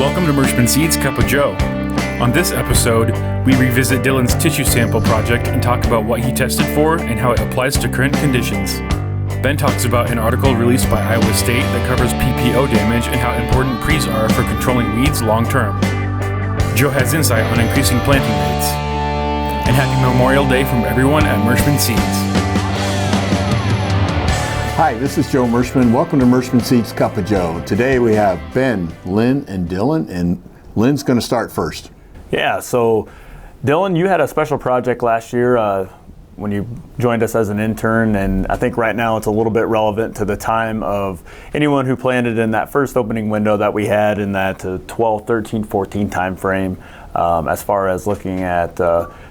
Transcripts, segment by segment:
Welcome to Merschman Seeds Cup of Joe. On this episode, we revisit Dylan's tissue sample project and talk about what he tested for and how it applies to current conditions. Ben talks about an article released by Iowa State that covers PPO damage and how important pre's are for controlling weeds long term. Joe has insight on increasing planting rates. And happy Memorial Day from everyone at Merschman Seeds. Hi, this is Joe Merschman. Welcome to Merschman Seeds Cup of Joe. Today we have Ben, Lynn, and Dylan, and Lynn's going to start first. Yeah, so Dylan, you had a special project last year when you joined us as an intern, and I think right now it's a little bit relevant to the time of anyone who planted in that first opening window that we had in that 12, 13, 14 time frame, as far as looking at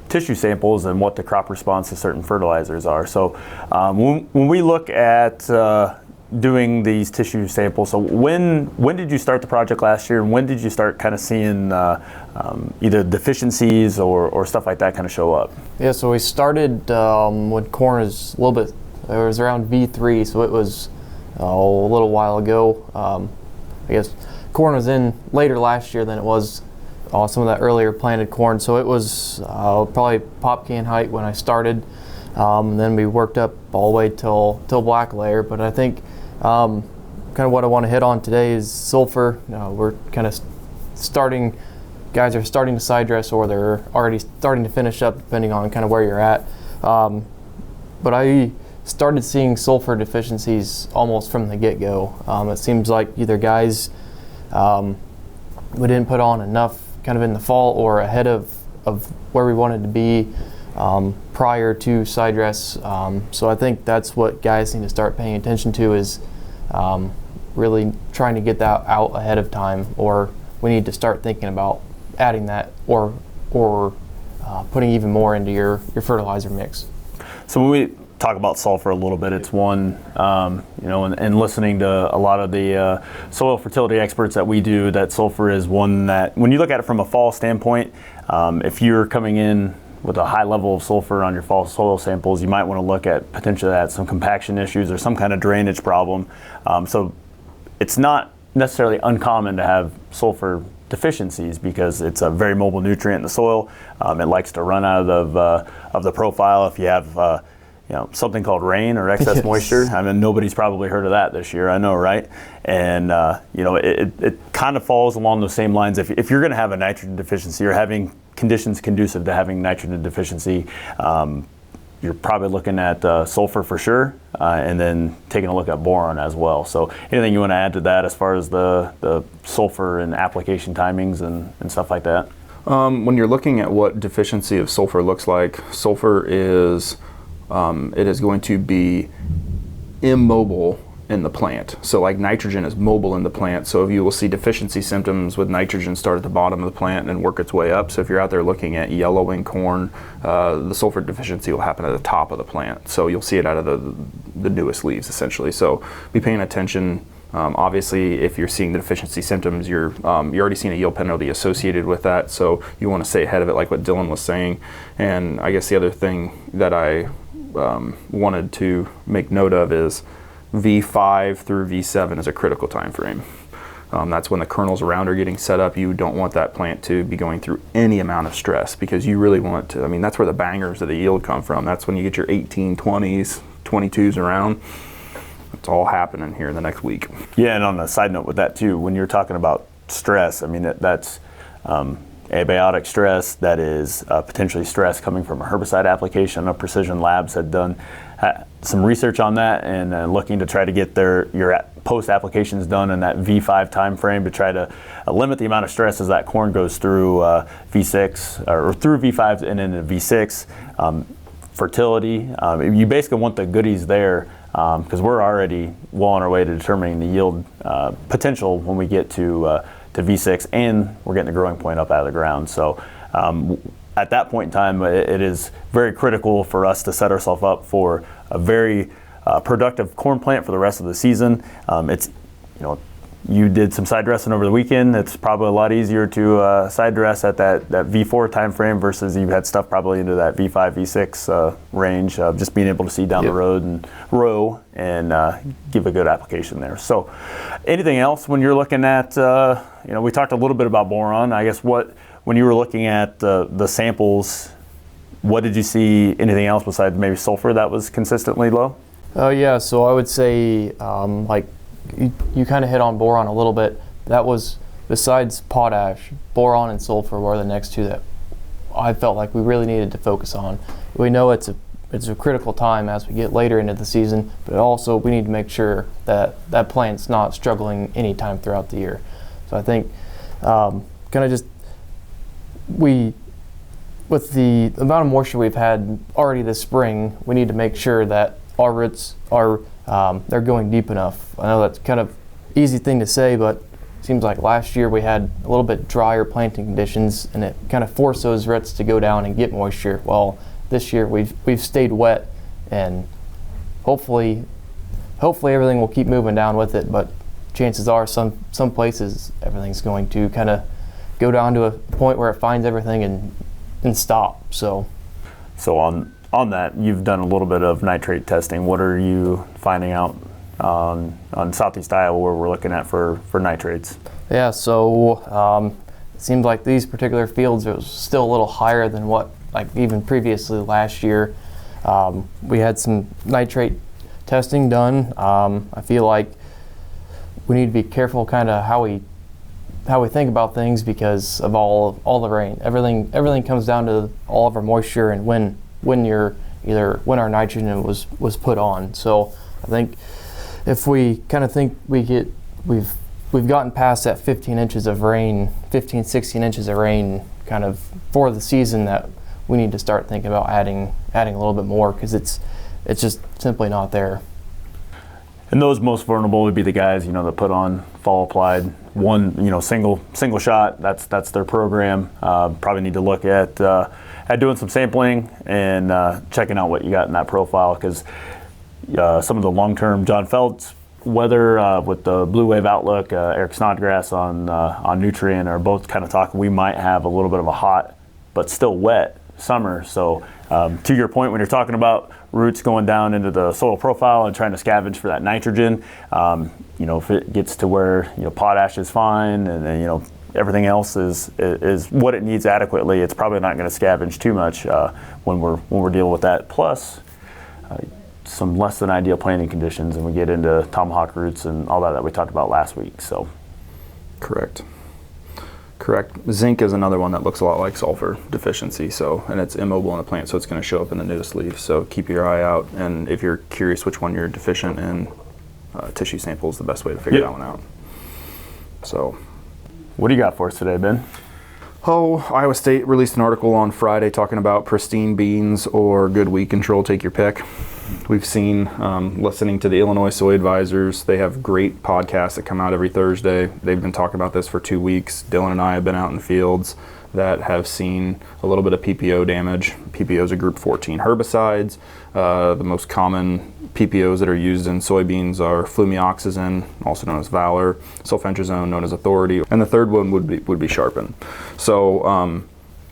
tissue samples and what the crop response to certain fertilizers are. So when we look at doing these tissue samples, so when did you start the project last year, and when did you start kind of seeing either deficiencies or stuff like that kind of show up? Yeah, so we started when corn is a little bit, it was around V3, so it was a little while ago. I guess corn was in later last year than it was some of that earlier planted corn, so it was probably pop can height when I started, and then we worked up all the way till black layer. But I think kind of what I want to hit on today is sulfur. We're kind of starting, guys are starting to side dress, or they're already starting to finish up depending on kind of where you're at. But I started seeing sulfur deficiencies almost from the get-go. It seems like either guys we didn't put on enough kind of in the fall or ahead of where we wanted to be prior to side dress. So I think that's what guys need to start paying attention to, is really trying to get that out ahead of time, or we need to start thinking about adding that or putting even more into your fertilizer mix. So when we talk about sulfur a little bit, it's one, and listening to a lot of the soil fertility experts that we do, that sulfur is one that, when you look at it from a fall standpoint, if you're coming in with a high level of sulfur on your fall soil samples, you might want to look at potentially at some compaction issues or some kind of drainage problem. So it's not necessarily uncommon to have sulfur deficiencies, because it's a very mobile nutrient in the soil. It likes to run out of the profile if you have something called rain or excess moisture. I mean, nobody's probably heard of that this year, I know, right? And it kind of falls along those same lines. If you're going to have a nitrogen deficiency or having conditions conducive to having nitrogen deficiency, you're probably looking at sulfur for sure, and then taking a look at boron as well. So anything you want to add to that as far as the sulfur and application timings and stuff like that? When you're looking at what deficiency of sulfur looks like, sulfur is it is going to be immobile in the plant. So like nitrogen is mobile in the plant, so you will see deficiency symptoms with nitrogen start at the bottom of the plant and work its way up. So if you're out there looking at yellowing corn, the sulfur deficiency will happen at the top of the plant. So you'll see it out of the newest leaves essentially. So be paying attention. Obviously, if you're seeing the deficiency symptoms, you're already seeing a yield penalty associated with that, so you want to stay ahead of it, like what Dylan was saying. And I guess the other thing that I wanted to make note of is V5 through V7 is a critical time frame. That's when the kernels around are getting set up. You don't want that plant to be going through any amount of stress, because you really want to, that's where the bangers of the yield come from. That's when you get your 18, 20s, 22s around. It's all happening here in the next week. Yeah, and on a side note with that too, when you're talking about stress, that's abiotic stress, that is potentially stress coming from a herbicide application. Precision Labs had done some research on that, and looking to try to get your post applications done in that V5 time frame to try to limit the amount of stress as that corn goes through V6 or through V5 and into V6. Fertility, you basically want the goodies there, because we're already well on our way to determining the yield potential when we get to V6, and we're getting the growing point up out of the ground. So at that point in time, it is very critical for us to set ourselves up for a very productive corn plant for the rest of the season. It's you did some side dressing over the weekend. It's probably a lot easier to side dress at that V4 time frame versus you had stuff probably into that V5, V6 range of just being able to see down the road and row and give a good application there. So anything else when you're looking at, we talked a little bit about boron. I guess when you were looking at the samples, what did you see, anything else besides maybe sulfur that was consistently low? Yeah, so I would say you kind of hit on boron a little bit. That was, besides potash, boron and sulfur were the next two that I felt like we really needed to focus on. We know it's a critical time as we get later into the season, but also we need to make sure that that plant's not struggling any time throughout the year. So I think with the amount of moisture we've had already this spring, we need to make sure that our roots are they're going deep enough. I know that's kind of easy thing to say, but it seems like last year we had a little bit drier planting conditions, and it kind of forced those roots to go down and get moisture. Well, this year we've stayed wet, and hopefully everything will keep moving down with it. But chances are some places everything's going to kind of go down to a point where it finds everything and stop. So on that, you've done a little bit of nitrate testing. What are you finding out on Southeast Iowa where we're looking at for nitrates? Yeah, so it seemed like these particular fields, it was still a little higher than what, like even previously last year. We had some nitrate testing done. I feel like we need to be careful kind of how we think about things because of all the rain. Everything comes down to all of our moisture and when our nitrogen was put on. So I think if we kind of think we've gotten past that 16 inches of rain kind of for the season, that we need to start thinking about adding a little bit more because it's just simply not there. And those most vulnerable would be the guys, that put on fall applied one, single shot. That's their program. Probably need to look at doing some sampling and checking out what you got in that profile because some of the long-term John Felt's weather with the Blue Wave Outlook, Eric Snodgrass on Nutrient are both kind of talking. We might have a little bit of a hot but still wet summer. So to your point, when you're talking about roots going down into the soil profile and trying to scavenge for that nitrogen, if it gets to where potash is fine and everything else is what it needs adequately, it's probably not going to scavenge too much when we're dealing with that. Plus some less than ideal planting conditions, and we get into tomahawk roots and all that we talked about last week. So correct. Zinc is another one that looks a lot like sulfur deficiency, and it's immobile in the plant, so it's going to show up in the newest leaf. So keep your eye out, and if you're curious which one you're deficient in, tissue sample is the best way to figure that one out. So, what do you got for us today, Ben? Iowa State released an article on Friday talking about pristine beans or good weed control. Take your pick. We've seen, listening to the Illinois SoyAdvisors, they have great podcasts that come out every Thursday. They've been talking about this for 2 weeks. Dylan and I have been out in fields that have seen a little bit of PPO damage. PPOs are group 14 herbicides. The most common PPOs that are used in soybeans are flumioxazin, also known as Valor, sulfentrazone, known as Authority, and the third one would be Sharpen. So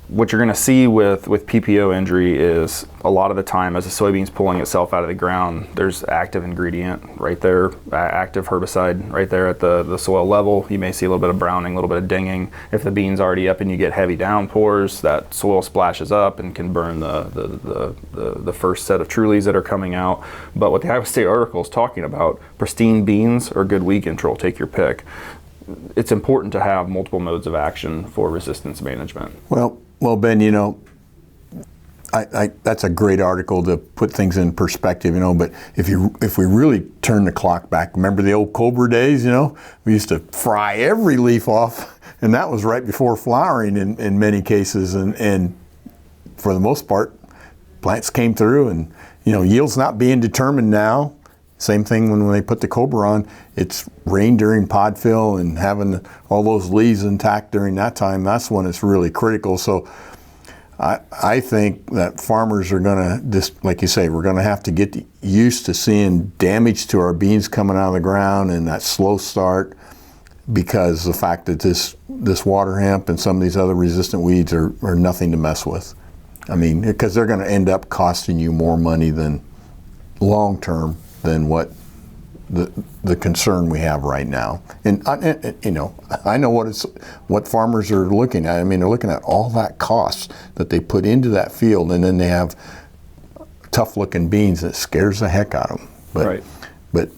what you're going to see with PPO injury is a lot of the time as the soybean's pulling itself out of the ground, there's active ingredient right there, active herbicide right there at the soil level. You may see a little bit of browning, a little bit of dinging. If the bean's already up and you get heavy downpours, that soil splashes up and can burn the first set of Trulies that are coming out. But what the Iowa State article is talking about, pristine beans or good weed control, take your pick. It's important to have multiple modes of action for resistance management. Well, Ben, that's a great article to put things in perspective, But if we really turn the clock back, remember the old Cobra days, We used to fry every leaf off, and that was right before flowering in many cases. And for the most part, plants came through, and yields not being determined now. Same thing when they put the Cobra on. It's rain during pod fill and having all those leaves intact during that time. That's when it's really critical. So I think that farmers are going to, just like you say, we're going to have to get used to seeing damage to our beans coming out of the ground and that slow start. because the fact that this water hemp and some of these other resistant weeds are nothing to mess with. I mean, because they're going to end up costing you more money than long term than what the concern we have right now. And I know what farmers are looking at. I mean, they're looking at all that cost that they put into that field, and then they have tough looking beans that scares the heck out of them. But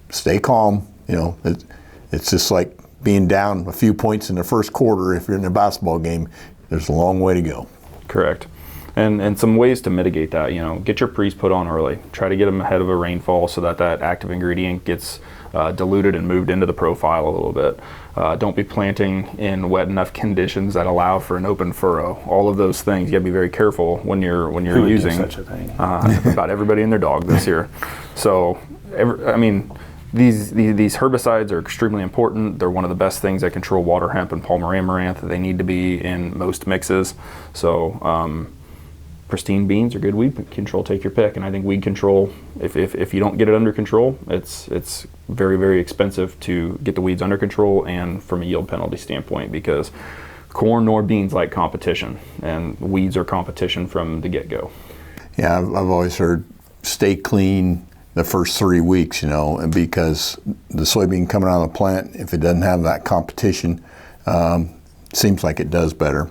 stay calm. It's just like being down a few points in the first quarter. If you're in a basketball game, there's a long way to go. Correct. And some ways to mitigate that, get your pre's put on early. Try to get them ahead of a rainfall so that active ingredient gets diluted and moved into the profile a little bit. Don't be planting in wet enough conditions that allow for an open furrow. All of those things, you got to be very careful when you're Who would using do such a thing? About everybody and their dog this year. So, these herbicides are extremely important. They're one of the best things that control water hemp and palmer amaranth. They need to be in most mixes. So, pristine beans are good weed control. Take your pick. And I think weed control, if you don't get it under control, it's very, very expensive to get the weeds under control, and from a yield penalty standpoint, because corn nor beans like competition, and weeds are competition from the get-go. Yeah, I've always heard stay clean the first 3 weeks, and because the soybean coming out of the plant, if it doesn't have that competition, seems like it does better.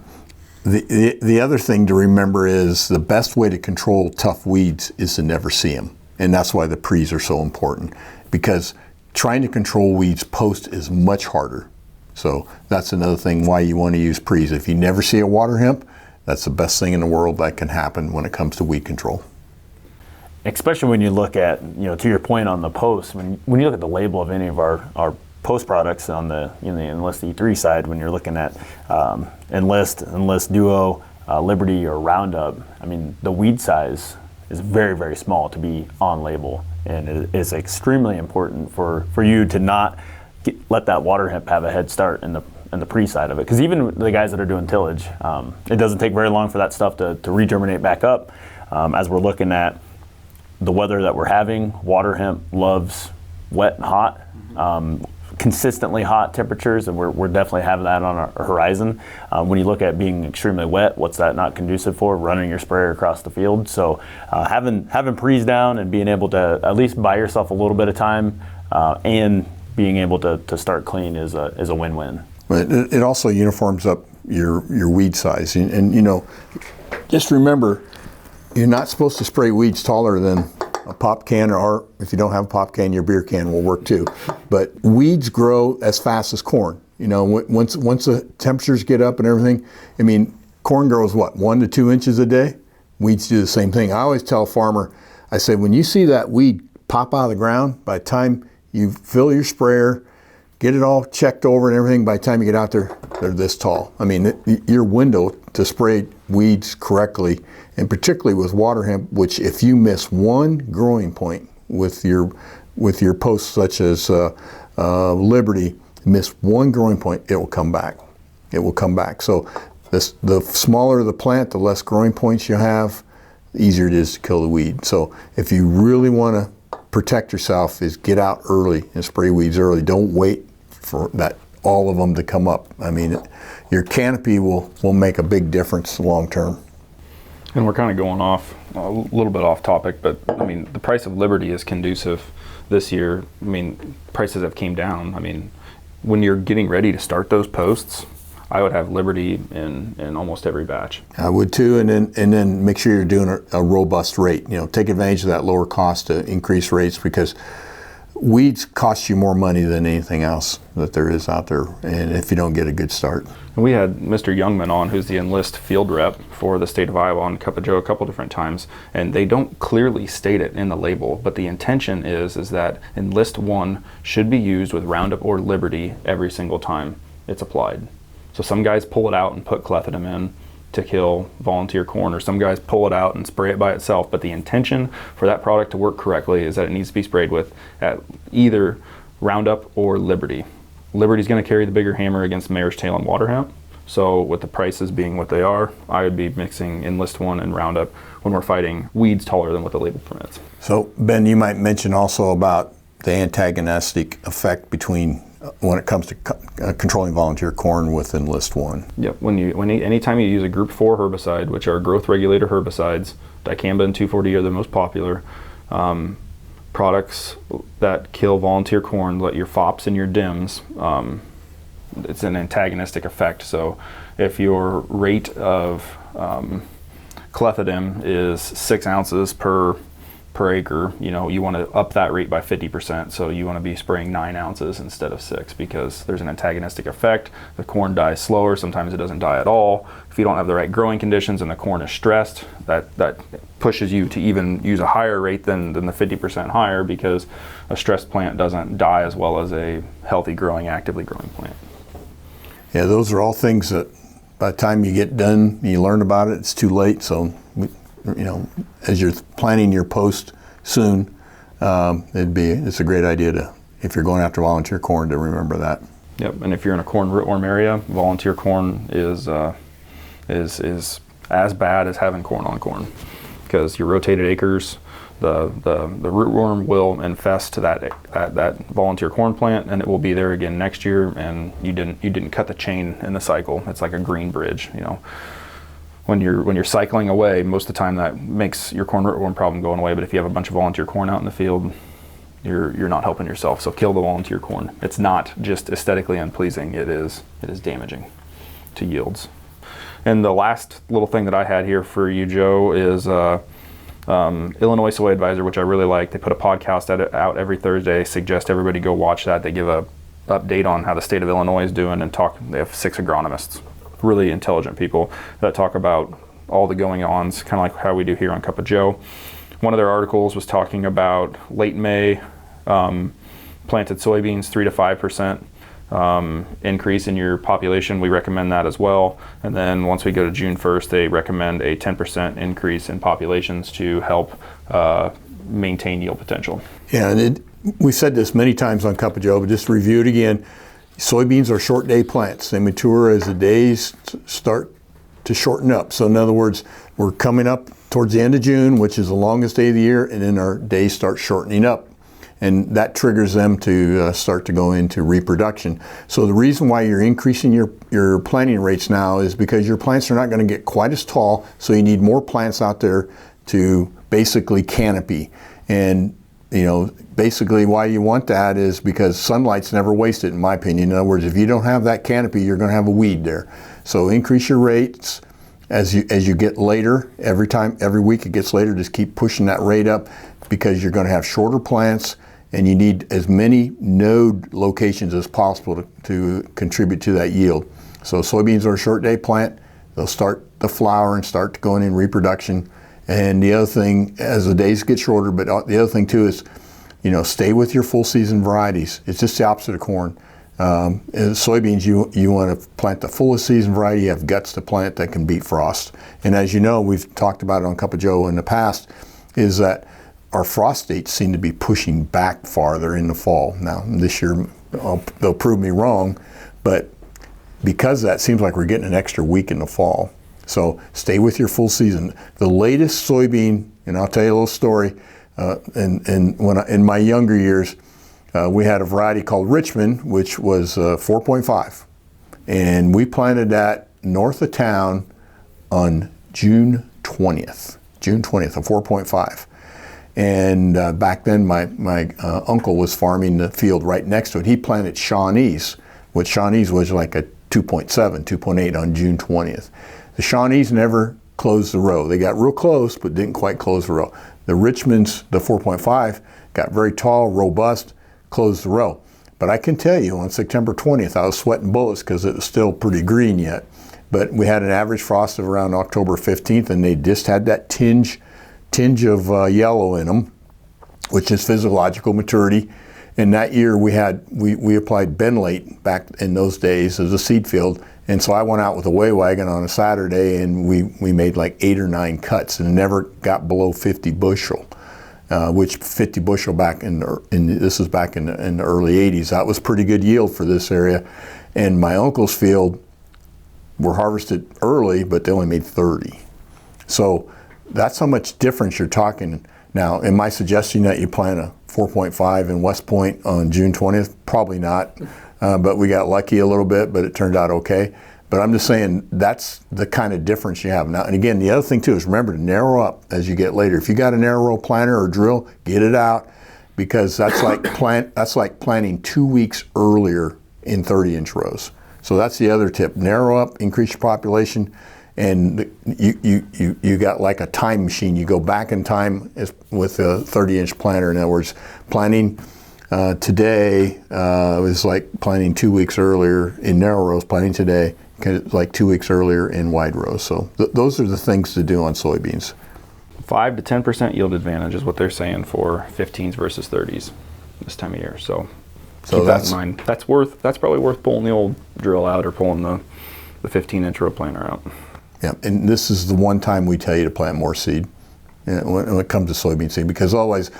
The other thing to remember is the best way to control tough weeds is to never see them. And that's why the pre's are so important, because trying to control weeds post is much harder. So that's another thing why you want to use pre's. If you never see a water hemp, that's the best thing in the world that can happen when it comes to weed control. Especially when you look at, to your point on the post, when you look at the label of any of our post products on the Enlist E3 side, when you're looking at Enlist Duo, Liberty, or Roundup, the weed size is very, very small to be on label, and it is extremely important for you to not let that water hemp have a head start in the pre side of it. Because even the guys that are doing tillage, it doesn't take very long for that stuff to regerminate back up. As we're looking at the weather that we're having, water hemp loves wet and hot. Consistently hot temperatures, and we're definitely having that on our horizon. When you look at being extremely wet, what's that not conducive for? Running your sprayer across the field. So having pre's down and being able to at least buy yourself a little bit of time and being able to start clean is a win-win. But it also uniforms up your weed size, and just remember, you're not supposed to spray weeds taller than a pop can, or if you don't have a pop can, your beer can will work too. But weeds grow as fast as corn. Once the temperatures get up and everything, corn grows 1 to 2 inches a day. Weeds do the same thing. I always tell a farmer, I say, when you see that weed pop out of the ground, by the time you fill your sprayer, get it all checked over and everything, by the time you get out there, they're this tall. Your window to spray weeds correctly, and particularly with water hemp, which if you miss one growing point with your posts such as Liberty, miss one growing point, it will come back. It will come back. So the smaller the plant, the less growing points you have, the easier it is to kill the weed. So if you really want to protect yourself, is get out early and spray weeds early. Don't wait for all of them to come up. Your canopy will make a big difference long term. And we're kind of going off a little bit off topic, but the price of Liberty is conducive this year. Prices have came down. When you're getting ready to start those posts, I would have Liberty in almost every batch. I would too, and then make sure you're doing a robust rate. Take advantage of that lower cost to increase rates, because weeds cost you more money than anything else that there is out there, and if you don't get a good start. And we had Mr. Youngman on, who's the Enlist field rep for the state of Iowa, on Cup of Joe a couple different times, and they don't clearly state it in the label, but the intention is that Enlist 1 should be used with Roundup or Liberty every single time it's applied. So some guys pull it out and put clethodim in to kill volunteer corn, or some guys pull it out and spray it by itself, but the intention for that product to work correctly is that it needs to be sprayed with at either Roundup or Liberty. Liberty's going to carry the bigger hammer against mare's tail and water hemp, so with the prices being what they are, I would be mixing Enlist 1 and Roundup when we're fighting weeds taller than what the label permits. So Ben, you might mention also about the antagonistic effect between when it comes to controlling volunteer corn with Enlist One. Yep. Anytime you use a Group 4 herbicide, which are growth regulator herbicides, dicamba and 2,4-D are the most popular. Products that kill volunteer corn, like your FOPs and your DIMs, it's an antagonistic effect. So if your rate of clethodim is 6 ounces per acre, you want to up that rate by 50%. So you want to be spraying 9 ounces instead of 6, because there's an antagonistic effect. The corn dies slower. Sometimes it doesn't die at all. If you don't have the right growing conditions and the corn is stressed, that pushes you to even use a higher rate than the 50% higher, because a stressed plant doesn't die as well as a healthy growing, actively growing plant. Yeah, those are all things that by the time you get done and you learn about it, it's too late. So, as you're planning your post soon, it's a great idea to, if you're going after volunteer corn, to remember that. Yep, and if you're in a corn rootworm area, volunteer corn is as bad as having corn on corn, because your rotated acres, the rootworm will infest that volunteer corn plant, and it will be there again next year. And you didn't cut the chain in the cycle. It's like a green bridge, When you're cycling away, most of the time that makes your corn rootworm problem going away. But if you have a bunch of volunteer corn out in the field, you're not helping yourself. So kill the volunteer corn. It's not just aesthetically unpleasing. It is damaging to yields. And the last little thing that I had here for you, Joe, is ILSoyAdvisor, which I really like. They put a podcast out every Thursday. Suggest everybody go watch that. They give a update on how the state of Illinois is doing and talk. They have 6 agronomists, really intelligent people that talk about all the going-ons, kind of like how we do here on Cup of Joe. One of their articles was talking about late May planted soybeans, 3 to 5% increase in your population. We recommend that as well. And then once we go to June 1st, they recommend a 10% increase in populations to help maintain yield potential. Yeah, and we said this many times on Cup of Joe, but just to review it again, soybeans are short day plants. They mature as the days start to shorten up. So in other words, we're coming up towards the end of June, which is the longest day of the year, and then our days start shortening up. And that triggers them to start to go into reproduction. So the reason why you're increasing your planting rates now is because your plants are not going to get quite as tall, so you need more plants out there to basically canopy. And basically why you want that is because sunlight's never wasted, in my opinion. In other words, if you don't have that canopy, you're going to have a weed there. So increase your rates as you get later. Every week it gets later, just keep pushing that rate up, because you're going to have shorter plants, and you need as many node locations as possible to contribute to that yield. So soybeans are a short day plant. They'll start to flower and start going in reproduction. And the other thing, as the days get shorter, but the other thing too is, stay with your full season varieties. It's just the opposite of corn. In soybeans, you want to plant the fullest season variety. You have guts to plant that can beat frost. And as you know, we've talked about it on Cup of Joe in the past, is that our frost dates seem to be pushing back farther in the fall. Now, this year, they'll prove me wrong, but because of that, seems like we're getting an extra week in the fall. So stay with your full season. The latest soybean, and I'll tell you a little story, in my younger years, we had a variety called Richmond, which was 4.5. And we planted that north of town on June 20th, a 4.5. And back then, my uncle was farming the field right next to it. He planted Shawnees, which Shawnees was like a 2.7, 2.8 on June 20th. The Shawnees never closed the row. They got real close, but didn't quite close the row. The Richmonds, the 4.5, got very tall, robust, closed the row. But I can tell you, on September 20th, I was sweating bullets because it was still pretty green yet. But we had an average frost of around October 15th, and they just had that tinge of yellow in them, which is physiological maturity. And that year we applied benlate back in those days as a seed field. And so I went out with a weigh wagon on a Saturday, and we made like 8 or 9 cuts and never got below 50 bushel, which 50 bushel this was back in the early 80s. That was pretty good yield for this area. And my uncle's field were harvested early, but they only made 30. So that's how much difference you're talking. Now, am I suggesting that you plant a 4.5 in West Point on June 20th? Probably not. but we got lucky a little bit, but it turned out okay. But I'm just saying that's the kind of difference you have now. And again, the other thing too is remember to narrow up as you get later. If you got a narrow row planter or drill, get it out, because that's like planting 2 weeks earlier in 30-inch rows. So that's the other tip. Narrow up, increase your population, and you got like a time machine. You go back in time with a 30-inch planter. In other words, planting today was like planting 2 weeks earlier in narrow rows. Planting today like 2 weeks earlier in wide rows. So those are the things to do on soybeans. 5 to 10% yield advantage is what they're saying for 15s versus 30s this time of year. So keep that in mind. That's probably worth pulling the old drill out or pulling the 15-inch row planter out. Yeah, and this is the one time we tell you to plant more seed when it comes to soybean seed, because otherwise,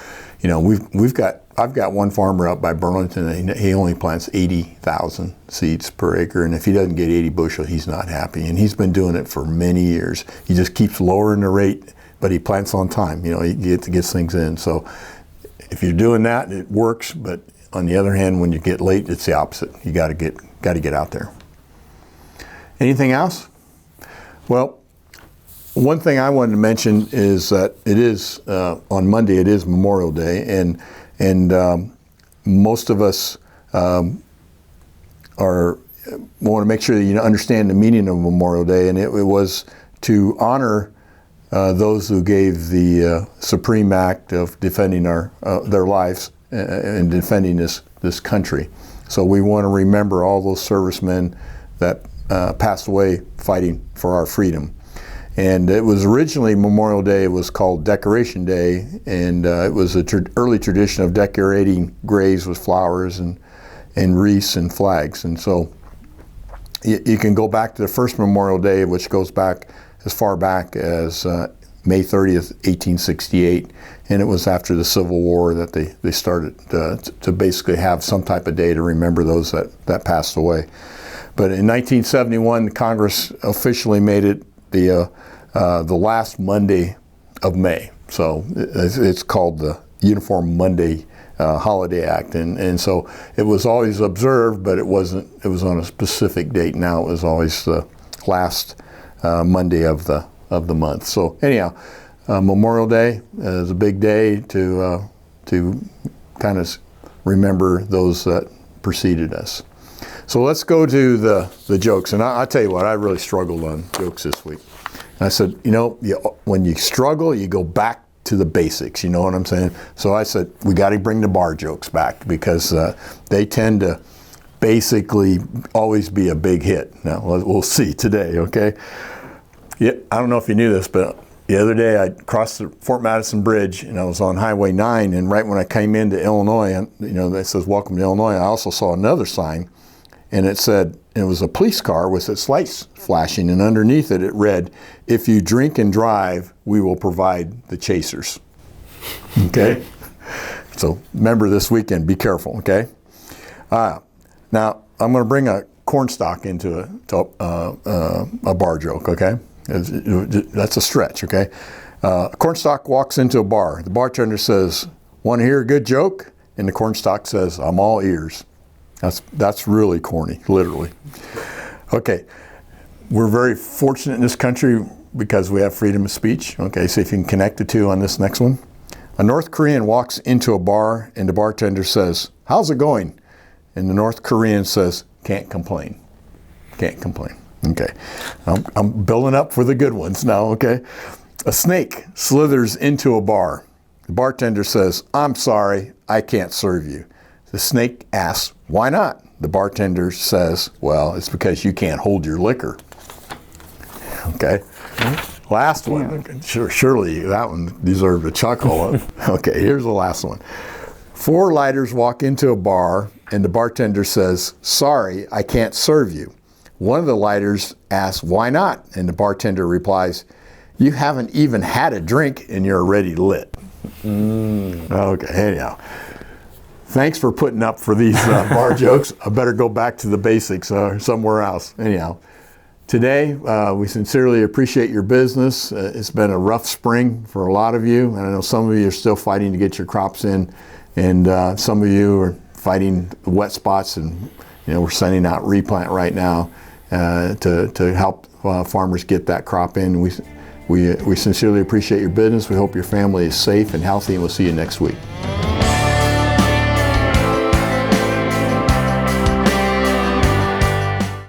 I've got one farmer out by Burlington, and he only plants 80,000 seeds per acre, and if he doesn't get 80 bushel, he's not happy, and he's been doing it for many years. He just keeps lowering the rate, but he plants on time. He gets things in. So if you're doing that, it works, but on the other hand, when you get late, it's the opposite. You got to get out there. Anything else? Well, one thing I wanted to mention is that it is on Monday. It is Memorial Day, and most of us want to make sure that you understand the meaning of Memorial Day, and it was to honor those who gave the supreme act of defending their lives and defending this country. So we want to remember all those servicemen that passed away fighting for our freedom. And it was originally Memorial Day. It was called Decoration Day, and it was an early tradition of decorating graves with flowers and wreaths and flags. And so you can go back to the first Memorial Day, which goes back as far back as May 30th, 1868, and it was after the Civil War that they started to basically have some type of day to remember those that passed away. But in 1971, Congress officially made it the last Monday of May. So it's called the Uniform Monday Holiday Act, and so it was always observed, but it was on a specific date. Now it was always the last Monday of the month. So anyhow, Memorial Day is a big day to kind of remember those that preceded us. So let's go to the jokes. And I'll tell you what, I really struggled on jokes this week. And I said, when you struggle, you go back to the basics, you know what I'm saying? So I said, we got to bring the bar jokes back, because they tend to basically always be a big hit. Now, we'll see today, okay? Yeah, I don't know if you knew this, but the other day I crossed the Fort Madison Bridge, and I was on Highway 9, and right when I came into Illinois, that says, "Welcome to Illinois," I also saw another sign, and it said, it was a police car with its lights flashing, and underneath it read, "If you drink and drive, we will provide the chasers." Okay? So remember this weekend, be careful, okay? Now, I'm going to bring a corn stalk into a bar joke, okay? That's a stretch, okay? A corn stalk walks into a bar. The bartender says, "Want to hear a good joke?" And the corn stalk says, "I'm all ears." That's really corny, literally. Okay, we're very fortunate in this country because we have freedom of speech. Okay, see if you can connect the two on this next one. A North Korean walks into a bar, and the bartender says, "How's it going?" And the North Korean says, "Can't complain." Can't complain. Okay, I'm building up for the good ones now, okay? A snake slithers into a bar. The bartender says, "I'm sorry, I can't serve you." The snake asks, "Why not?" The bartender says, "Well, it's because you can't hold your liquor." Okay. Last one. Surely that one deserved a chuckle. Okay, here's the last one. 4 lighters walk into a bar, and the bartender says, "Sorry, I can't serve you." One of the lighters asks, "Why not?" And the bartender replies, "You haven't even had a drink, and you're already lit." Okay, anyhow. Thanks for putting up for these bar jokes. I better go back to the basics or somewhere else. Anyhow, today we sincerely appreciate your business. It's been a rough spring for a lot of you, and I know some of you are still fighting to get your crops in, and some of you are fighting wet spots and we're sending out replant right now to help farmers get that crop in. We sincerely appreciate your business. We hope your family is safe and healthy, and we'll see you next week.